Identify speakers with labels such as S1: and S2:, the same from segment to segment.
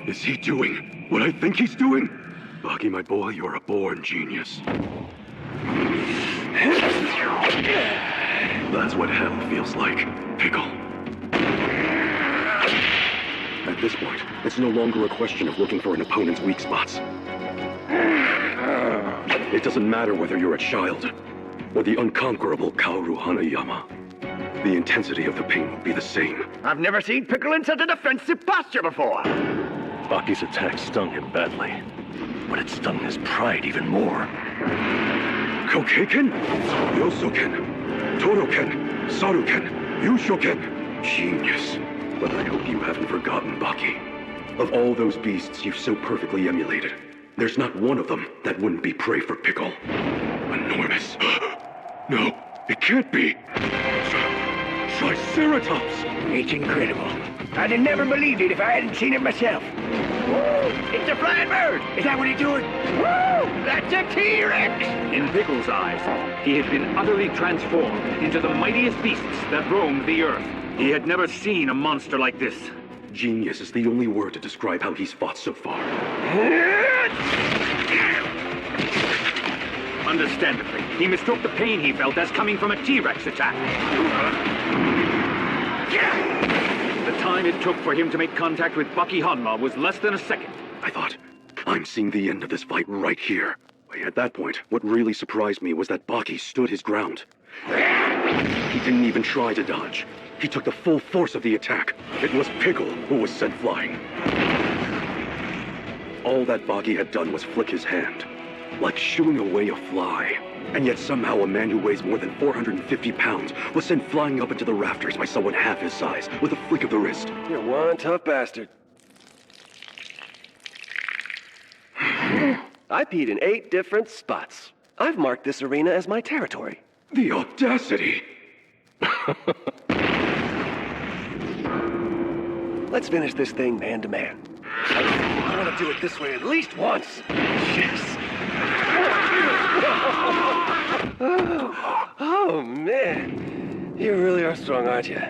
S1: Is he doing what I think he's doing? Baki, my boy, you're a born genius. That's what hell feels like, Pickle. At this point, it's no longer a question of looking for an opponent's weak spots. It doesn't matter whether you're a child or the unconquerable Kaoru Hanayama. The intensity of the pain will be the same.
S2: I've never seen Pickle in such a defensive posture before.
S3: Baki's attack stung him badly, but it stung his pride even more.
S1: Kokeiken, Yosoken, Toroken, Saruken, Yushoken. Genius. But I hope you haven't forgotten, Baki. Of all those beasts you've so perfectly emulated, there's not one of them that wouldn't be prey for Pickle. Enormous. No, it can't be. Triceratops!
S2: It's incredible. I'd have never believed it if I hadn't seen it myself. Woo! It's a flying bird! Is that what he's doing? Woo! That's a T-Rex!
S4: In Pickle's eyes, he had been utterly transformed into the mightiest beasts that roamed the earth. He had never seen a monster like this.
S1: Genius is the only word to describe how he's fought so far.
S4: Understandably, he mistook the pain he felt as coming from a T-Rex attack. The time it took for him to make contact with Baki Hanma was less than a second.
S1: I thought, I'm seeing the end of this fight right here. At that point, what really surprised me was that Baki stood his ground. He didn't even try to dodge. He took the full force of the attack. It was Pickle who was sent flying. All that Baki had done was flick his hand, like shooing away a fly. And yet somehow a man who weighs more than 450 pounds was sent flying up into the rafters by someone half his size with a flick of the wrist.
S5: You're one tough bastard. I peed in 8 different spots. I've marked this arena as my territory.
S1: The audacity!
S5: Let's finish this thing man to man. I want to do it this way at least once. Yes. Oh, man. You really are strong, aren't you?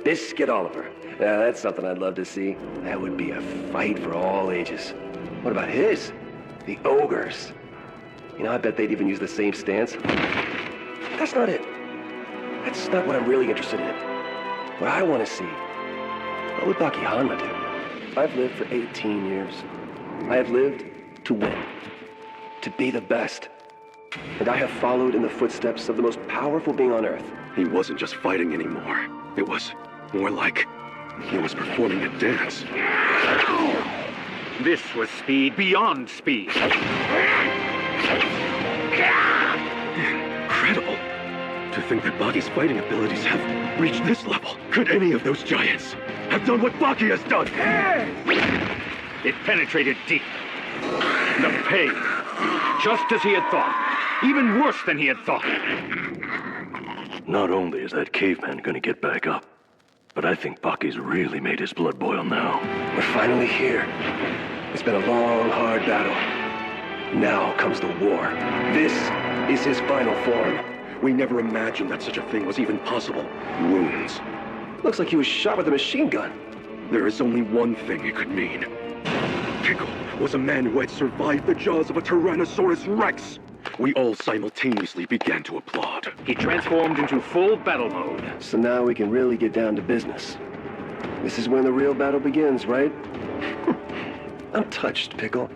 S5: Biscuit Oliver. Now, that's something I'd love to see. That would be a fight for all ages. What about his? The ogres. You know, I bet they'd even use the same stance. That's not it. That's not what I'm really interested in. What I want to see, what would Baki Hanma do? I've lived for 18 years. I have lived to win, to be the best. And I have followed in the footsteps of the most powerful being on Earth.
S1: He wasn't just fighting anymore. It was more like he was performing a dance.
S4: This was speed beyond speed.
S1: Incredible. To think that Baki's fighting abilities have reached this level. Could any of those giants have done what Baki has done?
S4: It penetrated deep. The pain, just as he had thought. Even worse than he had thought.
S3: Not only is that caveman gonna get back up, but I think Baki's really made his blood boil now.
S5: We're finally here. It's been a long, hard battle. Now comes the war. This is his final form.
S1: We never imagined that such a thing was even possible. Wounds.
S5: Looks like he was shot with a machine gun.
S1: There is only one thing it could mean. Pickle was a man who had survived the jaws of a Tyrannosaurus Rex. We all simultaneously began to applaud.
S4: He transformed into full battle mode.
S5: So now we can really get down to business. This is when the real battle begins, right? I'm touched, Pickle.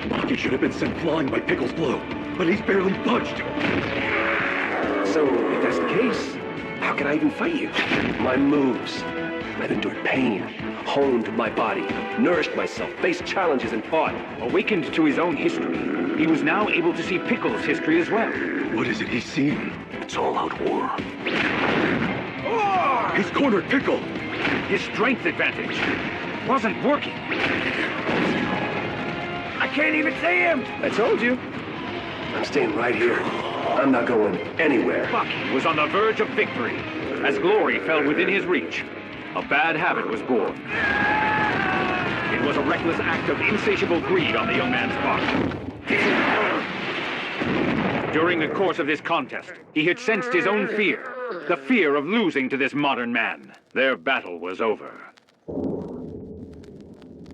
S1: Baki should have been sent flying by Pickle's blow, but he's barely budged.
S5: So, if that's the case, how can I even fight you? My moves. I've endured pain, honed my body, nourished myself, faced challenges and fought.
S4: Awakened to his own history, he was now able to see Pickle's history as well.
S1: What is it he's seen?
S3: It's all-out war.
S1: He's cornered Pickle!
S4: His strength advantage wasn't working.
S2: I can't even see him!
S5: I told you. I'm staying right here. I'm not going anywhere.
S4: Baki was on the verge of victory. As glory fell within his reach, a bad habit was born. It was a reckless act of insatiable greed on the young man's part. During the course of this contest, he had sensed his own fear, The fear of losing to this modern man. Their battle was over.